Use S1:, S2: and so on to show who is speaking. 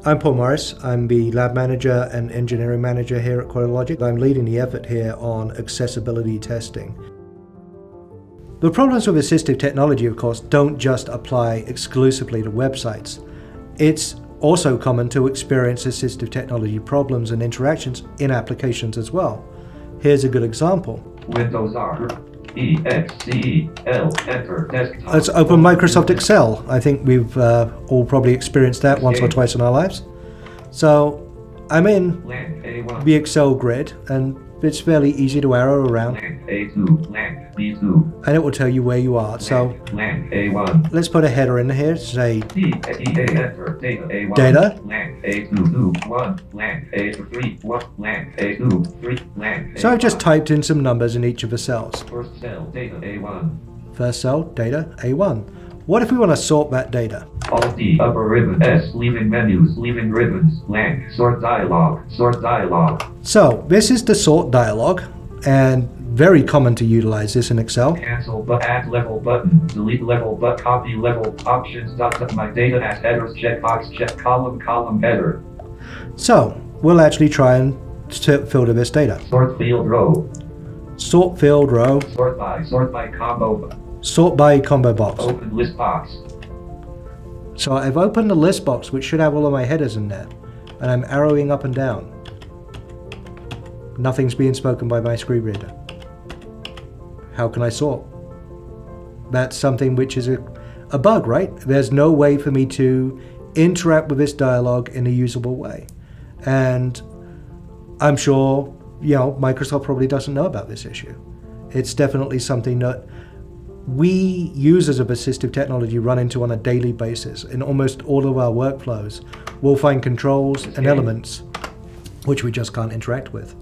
S1: I'm Paul Morris. I'm the lab manager and engineering manager here at QualityLogic. I'm leading the effort here on accessibility testing. The problems with assistive technology, of course, don't just apply exclusively to websites. It's also common to experience assistive technology problems and interactions in applications as well. Here's a good example.
S2: Windows R, E, X, C, L, enter, desktop.
S1: Let's open Microsoft Excel. I think we've all probably experienced that once or twice in our lives. So I'm in the Excel grid, and it's fairly easy to arrow around.
S2: A2, B2.
S1: And it will tell you where you are. So
S2: A1.
S1: let's put a header in here to say
S2: enter, data.
S1: data.
S2: A2, 1, A3, 1, A2, 3,
S1: So I've just typed in some numbers in each of the cells.
S2: First cell, data A1.
S1: First cell, data A1. What if we want to sort that data?
S2: Alt-D, upper ribbon, S, leaving menus, leaving ribbons, blank, sort dialog, sort dialog.
S1: So this is the sort dialog, and very common to utilize this in Excel.
S2: Cancel but add level button, delete level but copy level, options, dot my data as headers, checkbox, check column header.
S1: So we'll actually try and filter this data.
S2: Sort field row.
S1: Sort field row.
S2: Sort by combo.
S1: Sort by combo box.
S2: Open list box.
S1: So I've opened the list box, which should have all of my headers in there, and I'm arrowing up and down. Nothing's being spoken by my screen reader. How can I sort? That's something which is a bug, right? There's no way for me to interact with this dialog in a usable way. And I'm sure, Microsoft probably doesn't know about this issue. It's definitely something that we users of assistive technology run into on a daily basis. In almost all of our workflows, we'll find controls and elements which we just can't interact with.